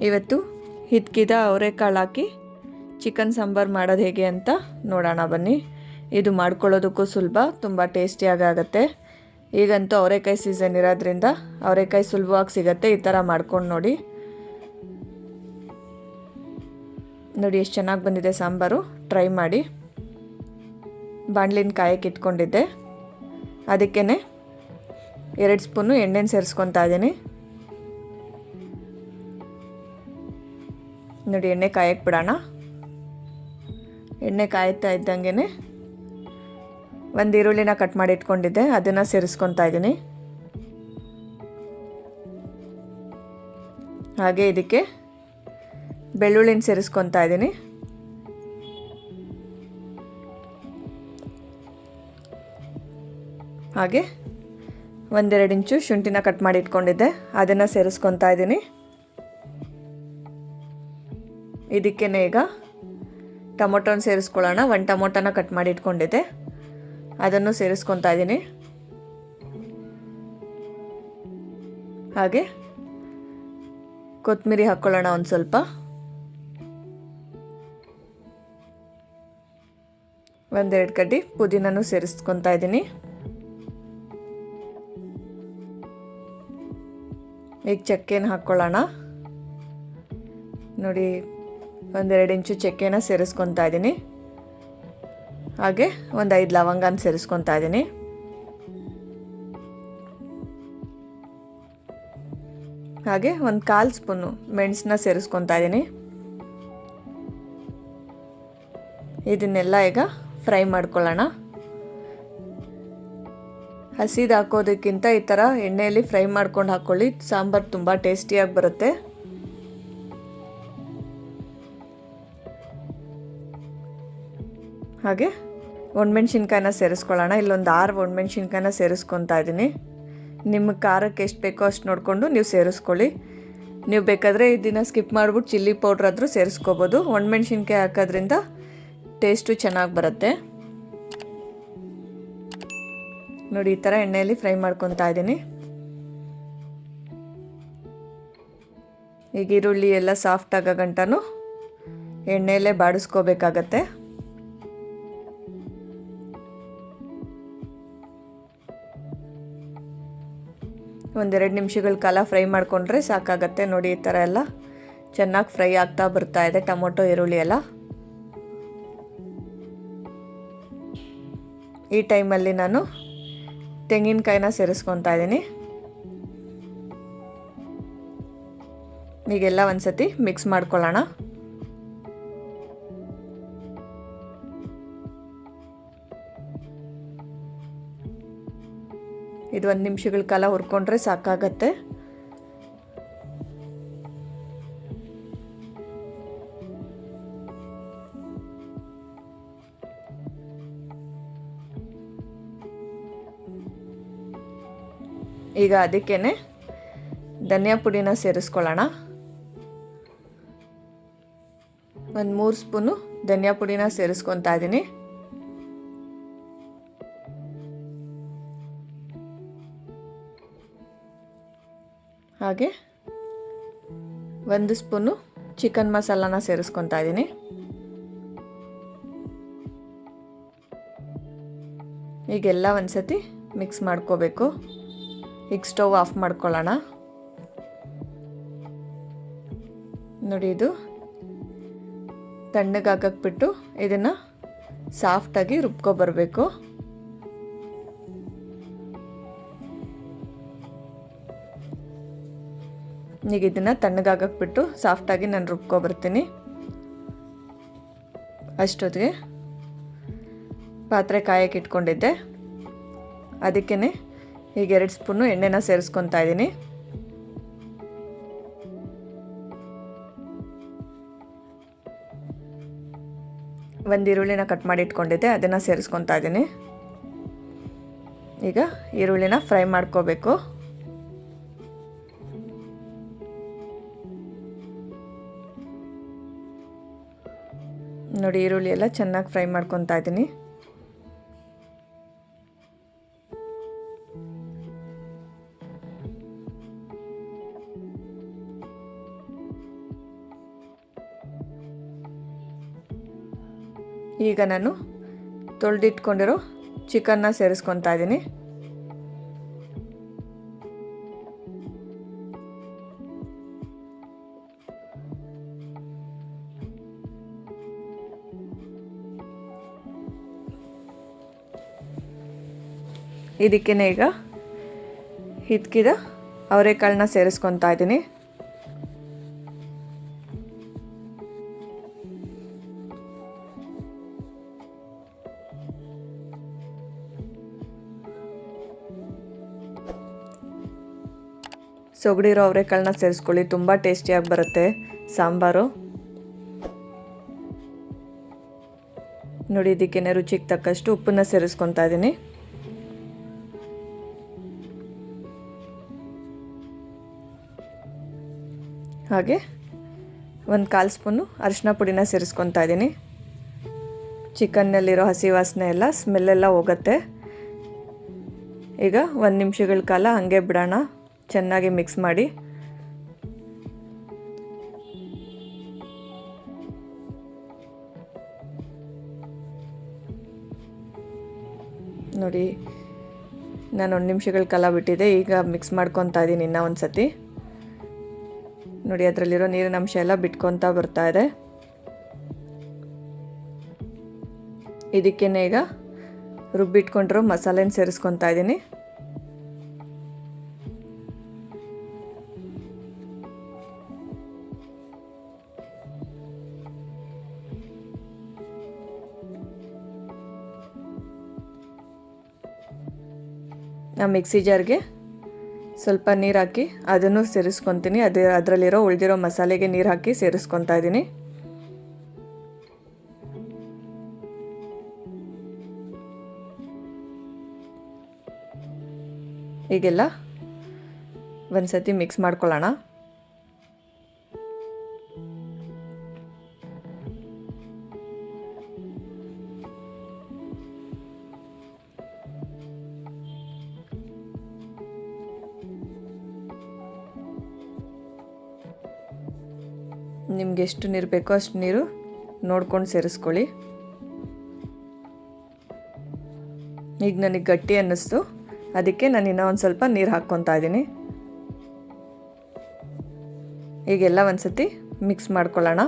ಇವತ್ತು ಹಿದ್ಕಿದ ಅವರೆಕಾಳು ಹಾಕಿ ಚಿಕನ್ ಸಾಂಬಾರು ಮಾಡೋದು ಹೇಗೆ ಅಂತ ನೋಡೋಣ ಬನ್ನಿ. ಇದು ಮಾಡ್ಕೊಳ್ಳೋದಕ್ಕೂ ಸುಲಭ, ತುಂಬ ಟೇಸ್ಟಿಯಾಗಿ ಆಗುತ್ತೆ. ಈಗಂತೂ ಅವರೆಕಾಯಿ ಸೀಸನ್ ಇರೋದ್ರಿಂದ ಅವರೆಕಾಯಿ ಸುಲಭವಾಗಿ ಸಿಗುತ್ತೆ. ಈ ಥರ ಮಾಡ್ಕೊಂಡು ನೋಡಿ ಎಷ್ಟು ಚೆನ್ನಾಗಿ ಬಂದಿದೆ ಸಾಂಬಾರು. ಟ್ರೈ ಮಾಡಿ. ಬಾಣಲಿನ ಕಾಯಕ್ಕೆ ಇಟ್ಕೊಂಡಿದ್ದೆ, ಅದಕ್ಕೇ 2 ಸ್ಪೂನು ಎಣ್ಣೆನ ಸೇರಿಸ್ಕೊತಾ ಇದ್ದೀನಿ. ನೋಡಿ ಎಣ್ಣೆ ಕಾಯಕ್ಕೆ ಬಿಡೋಣ. ಎಣ್ಣೆ ಕಾಯ್ತಾ ಇದ್ದಂಗೆ 1 ಈರುಳ್ಳಿನ ಕಟ್ ಮಾಡಿ ಇಟ್ಕೊಂಡಿದ್ದೆ, ಅದನ್ನು ಸೇರಿಸ್ಕೊತಾ ಇದ್ದೀನಿ. ಹಾಗೆ ಇದಕ್ಕೆ ಬೆಳ್ಳುಳ್ಳಿನ ಸೇರಿಸ್ಕೊತಾ ಇದ್ದೀನಿ. ಹಾಗೆ 1-2 ಇಂಚು ಶುಂಠಿನ ಕಟ್ ಮಾಡಿ ಇಟ್ಕೊಂಡಿದ್ದೆ, ಅದನ್ನು ಸೇರಿಸ್ಕೊತಾ ಇದ್ದೀನಿ. ಇದಕ್ಕೇ ಈಗ ಟೊಮೊಟೊನ ಸೇರಿಸ್ಕೊಳ್ಳೋಣ. 1 ಟೊಮೊಟೊನ ಕಟ್ ಮಾಡಿ ಇಟ್ಕೊಂಡಿದ್ದೆ, ಅದನ್ನು ಸೇರಿಸ್ಕೊತಾ ಇದ್ದೀನಿ. ಹಾಗೆ ಕೊತ್ತಂಬರಿ ಹಾಕ್ಕೊಳ್ಳೋಣ ಒಂದು ಸ್ವಲ್ಪ. 1-2 ಕಡ್ಡಿ ಪುದೀನನೂ ಸೇರಿಸ್ಕೊತಾ ಇದ್ದೀನಿ. ಈಗ ಚಕ್ಕೆನ ಹಾಕ್ಕೊಳ್ಳೋಣ. ನೋಡಿ 1-2 ಇಂಚು ಚಕ್ಕೆನ ಸೇರಿಸ್ಕೊತಾ ಇದ್ದೀನಿ. ಹಾಗೆ 5 ಲವಂಗನ ಸೇರಿಸ್ಕೊತಾ ಇದ್ದೀನಿ. ಹಾಗೆ 1/4 ಸ್ಪೂನು ಮೆಣಸನ್ನ ಸೇರಿಸ್ಕೊತಾ ಇದ್ದೀನಿ. ಇದನ್ನೆಲ್ಲ ಈಗ ಫ್ರೈ ಮಾಡ್ಕೊಳ್ಳೋಣ. ಹಸಿದು ಹಾಕೋದಕ್ಕಿಂತ ಈ ಥರ ಎಣ್ಣೆಯಲ್ಲಿ ಫ್ರೈ ಮಾಡ್ಕೊಂಡು ಹಾಕ್ಕೊಳ್ಳಿ, ಸಾಂಬಾರು ತುಂಬ ಟೇಸ್ಟಿಯಾಗಿ ಬರುತ್ತೆ. ಹಾಗೆ ಒಣಮೆಣ್ಸಿನ್ಕಾಯಿನ ಸೇರಿಸ್ಕೊಳ್ಳೋಣ. ಇಲ್ಲೊಂದು 6 ಒಣಮೆಣ್ಸಿನ್ಕಾಯಿನ ಸೇರಿಸ್ಕೊತಾ ಇದ್ದೀನಿ. ನಿಮಗೆ ಖಾರಕ್ಕೆ ಎಷ್ಟು ಬೇಕೋ ಅಷ್ಟು ನೋಡಿಕೊಂಡು ನೀವು ಸೇರಿಸ್ಕೊಳ್ಳಿ. ನೀವು ಬೇಕಾದರೆ ಇದನ್ನು ಸ್ಕಿಪ್ ಮಾಡಿಬಿಟ್ಟು ಚಿಲ್ಲಿ ಪೌಡ್ರ್ ಆದರೂ ಸೇರಿಸ್ಕೋಬೋದು. ಒಣಮೆಣ್ಸಿನ್ಕಾಯಿ ಹಾಕೋದ್ರಿಂದ ಟೇಸ್ಟು ಚೆನ್ನಾಗಿ ಬರುತ್ತೆ. ನೋಡಿ ಈ ಥರ ಎಣ್ಣೆಯಲ್ಲಿ ಫ್ರೈ ಮಾಡ್ಕೊತಾ ಇದ್ದೀನಿ. ಈಗ ಈರುಳ್ಳಿ ಎಲ್ಲ ಸಾಫ್ಟ್ ಆಗೋ ಗಂಟನೂ ಎಣ್ಣೆಯಲ್ಲೇ ಬಾಡಿಸ್ಕೋಬೇಕಾಗತ್ತೆ. ಒಂದೆರಡು ನಿಮಿಷಗಳ ಕಾಲ ಫ್ರೈ ಮಾಡಿಕೊಂಡ್ರೆ ಸಾಕಾಗತ್ತೆ. ನೋಡಿ ಈ ಥರ ಎಲ್ಲ ಚೆನ್ನಾಗಿ ಫ್ರೈ ಆಗ್ತಾ ಬರ್ತಾ ಇದೆ ಟೊಮೊಟೊ ಈರುಳ್ಳಿ ಎಲ್ಲ. ಈ ಟೈಮಲ್ಲಿ ನಾನು ತೆಂಗಿನಕಾಯಿನ ಸೇರಿಸ್ಕೊತಾ ಇದ್ದೀನಿ. ಈಗೆಲ್ಲ ಒಂದ್ಸತಿ ಮಿಕ್ಸ್ ಮಾಡ್ಕೊಳ್ಳೋಣ. ಇದು 1 ನಿಮಿಷಗಳ ಕಾಲ ಹುರ್ಕೊಂಡ್ರೆ ಸಾಕಾಗತ್ತೆ. ಈಗ ಅದಕ್ಕೇ ಧನಿಯಾ ಪುಡಿನ ಸೇರಿಸ್ಕೊಳ್ಳೋಣ. 3 ಸ್ಪೂನು ಧನಿಯಾ ಪುಡಿನ ಸೇರಿಸ್ಕೊತಾ ಇದ್ದೀನಿ. ಹಾಗೆ 1 ಸ್ಪೂನು ಚಿಕನ್ ಮಸಾಲಾನ ಸೇರಿಸ್ಕೊತಾ ಇದ್ದೀನಿ. ಈಗೆಲ್ಲ ಒಂದ್ಸತಿ ಮಿಕ್ಸ್ ಮಾಡ್ಕೋಬೇಕು. ಈಗ ಸ್ಟವ್ ಆಫ್ ಮಾಡ್ಕೊಳ್ಳೋಣ. ನೋಡಿ ಇದು ತಣ್ಣಗಾಗಕ್ಕೆ ಬಿಟ್ಟು ಇದನ್ನು ಸಾಫ್ಟಾಗಿ ರುಬ್ಕೊಬರ್ಬೇಕು. ಈಗ ಇದನ್ನು ತಣ್ಣಗಾಗಕ್ಕೆ ಬಿಟ್ಟು ಸಾಫ್ಟಾಗಿ ನಾನು ರುಬ್ಕೊಬರ್ತೀನಿ. ಅಷ್ಟೊತ್ತಿಗೆ ಪಾತ್ರೆ ಕಾಯಕ್ಕೆ ಇಟ್ಕೊಂಡಿದ್ದೆ, ಅದಕ್ಕೇ ಈಗ 2 ಸ್ಪೂನು ಎಣ್ಣೆನ ಸೇರಿಸ್ಕೊತಾ ಇದ್ದೀನಿ. ಒಂದು ಈರುಳ್ಳಿನ ಕಟ್ ಮಾಡಿ ಇಟ್ಕೊಂಡಿದ್ದೆ, ಅದನ್ನು ಸೇರಿಸ್ಕೊತಾ ಇದ್ದೀನಿ. ಈಗ ಈರುಳ್ಳಿನ ಫ್ರೈ ಮಾಡ್ಕೋಬೇಕು. ನೋಡಿ ಈರುಳ್ಳಿ ಎಲ್ಲ ಚೆನ್ನಾಗಿ ಫ್ರೈ ಮಾಡ್ಕೊತಾ ಇದ್ದೀನಿ. ಈಗ ನಾನು ತೊಳೆದಿಟ್ಕೊಂಡಿರೋ ಚಿಕನ್ನ ಸೇರಿಸ್ಕೊತಾ ಇದ್ದೀನಿ. ಇದಕ್ಕೇ ಈಗ ಹಿದ್ಕಿದ ಅವರೆಕಾಳನ್ನ ಸೇರಿಸ್ಕೊತಾ ಇದ್ದೀನಿ. ಸೊಗಡಿರೋ ಅವರೆಕಾಳನ್ನ ಸೇರಿಸ್ಕೊಳ್ಳಿ, ತುಂಬ ಟೇಸ್ಟಿಯಾಗಿ ಬರುತ್ತೆ ಸಾಂಬಾರು. ನೋಡಿ, ಇದಕ್ಕೇನೆ ರುಚಿಗೆ ತಕ್ಕಷ್ಟು ಉಪ್ಪನ್ನ ಸೇರಿಸ್ಕೊತಾ ಇದ್ದೀನಿ. ಹಾಗೆ 1/4 ಸ್ಪೂನು ಅರಿಶಿನ ಪುಡಿನ ಸೇರಿಸ್ಕೊತಾ ಇದ್ದೀನಿ. ಚಿಕನ್ನಲ್ಲಿರೋ ಹಸಿ ವಾಸನೆ ಎಲ್ಲ ಸ್ಮೆಲ್ಲೆಲ್ಲ ಹೋಗುತ್ತೆ. ಈಗ 1 ನಿಮಿಷಗಳ ಕಾಲ ಹಾಗೆ ಬಿಡೋಣ. ಚೆನ್ನಾಗಿ ಮಿಕ್ಸ್ ಮಾಡಿ. ನೋಡಿ, ನಾನು 1 ನಿಮಿಷಗಳ ಕಾಲ ಬಿಟ್ಟಿದ್ದೆ. ಈಗ ಮಿಕ್ಸ್ ಮಾಡ್ಕೊತಾ ಇದ್ದೀನಿ ಇನ್ನೂ ಒಂದು ಸತಿ. ನೋಡಿ, ಅದರಲ್ಲಿರೋ ನೀರಿನ ಅಂಶ ಎಲ್ಲ ಬಿಟ್ಕೊತಾ ಬರ್ತಾ ಇದೆ. ಇದಕ್ಕೇನೆ ಈಗ ರುಬ್ಬಿಟ್ಕೊಂಡಿರೋ ಮಸಾಲೆನ ಸೇರಿಸ್ಕೊತಾ ಇದ್ದೀನಿ. ನಾ ಮಿಕ್ಸಿ ಜಾರ್ಗೆ ಸ್ವಲ್ಪ ನೀರು ಹಾಕಿ ಅದನ್ನು ಸೇರಿಸ್ಕೊತೀನಿ. ಅದರಲ್ಲಿರೋ ಉಳಿದಿರೋ ಮಸಾಲೆಗೆ ನೀರು ಹಾಕಿ ಸೇರಿಸ್ಕೊತಾ ಇದ್ದೀನಿ. ಈಗೆಲ್ಲ ಒಂದು ಸತಿ ಮಿಕ್ಸ್ ಮಾಡ್ಕೊಳ್ಳೋಣ. ನಿಮ್ಗೆ ಎಷ್ಟು ನೀರು ಬೇಕೋ ಅಷ್ಟು ನೀರು ನೋಡ್ಕೊಂಡು ಸೇರಿಸ್ಕೊಳ್ಳಿ. ಈಗ ನನಗೆ ಗಟ್ಟಿ ಅನ್ನಿಸ್ತು, ಅದಕ್ಕೆ ನಾನು ಇನ್ನೂ ಒಂದು ಸ್ವಲ್ಪ ನೀರು ಹಾಕ್ಕೊತಾ ಇದ್ದೀನಿ. ಈಗೆಲ್ಲ ಒಂದು ಸತಿ ಮಿಕ್ಸ್ ಮಾಡ್ಕೊಳ್ಳೋಣ.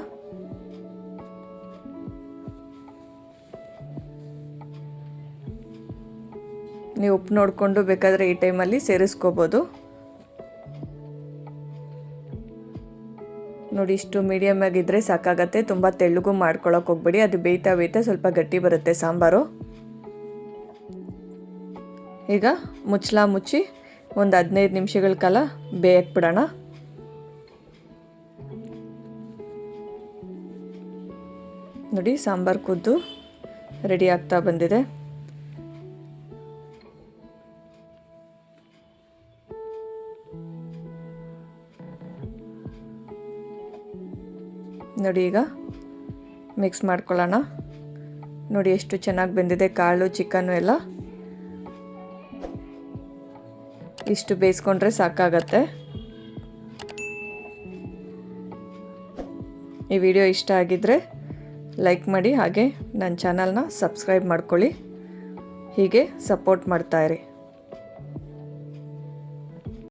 ನೀವು ಉಪ್ಪು ನೋಡಿಕೊಂಡು ಬೇಕಾದರೆ ಈ ಟೈಮಲ್ಲಿ ಸೇರಿಸ್ಕೋಬೋದು. ನೋಡಿ, ಇಷ್ಟು ಮೀಡಿಯಮ್ ಆಗಿದ್ದರೆ ಸಾಕಾಗತ್ತೆ. ತುಂಬ ತೆಳ್ಳಗೂ ಮಾಡ್ಕೊಳ್ಳೋಕೆ ಹೋಗ್ಬೇಡಿ, ಅದು ಬೇಯ್ತಾ ಬೇಯ್ತಾ ಸ್ವಲ್ಪ ಗಟ್ಟಿ ಬರುತ್ತೆ ಸಾಂಬಾರು. ಈಗ ಮುಚ್ಚಳ ಮುಚ್ಚಿ ಒಂದು 15 ನಿಮಿಷಗಳ ಕಾಲ ಬೇಯಕ್ಕೆ ಬಿಡೋಣ. ನೋಡಿ, ಸಾಂಬಾರು ಕುದ್ದು ರೆಡಿ ಆಗ್ತಾ ಬಂದಿದೆ. ನೋಡಿ, ಈಗ ಮಿಕ್ಸ್ ಮಾಡ್ಕೊಳ್ಳೋಣ. ನೋಡಿ ಎಷ್ಟು ಚೆನ್ನಾಗಿ ಬೆಂದಿದೆ ಕಾಳು, ಚಿಕನ್ನು ಎಲ್ಲ. ಇಷ್ಟು ಬೇಯಿಸ್ಕೊಂಡ್ರೆ ಸಾಕಾಗತ್ತೆ. ಈ ವಿಡಿಯೋ ಇಷ್ಟ ಆಗಿದ್ದರೆ ಲೈಕ್ ಮಾಡಿ, ಹಾಗೆ ನನ್ನ ಚಾನಲ್ನ ಸಬ್ಸ್ಕ್ರೈಬ್ ಮಾಡ್ಕೊಳ್ಳಿ. ಹೀಗೆ ಸಪೋರ್ಟ್ ಮಾಡ್ತಾಯಿರಿ.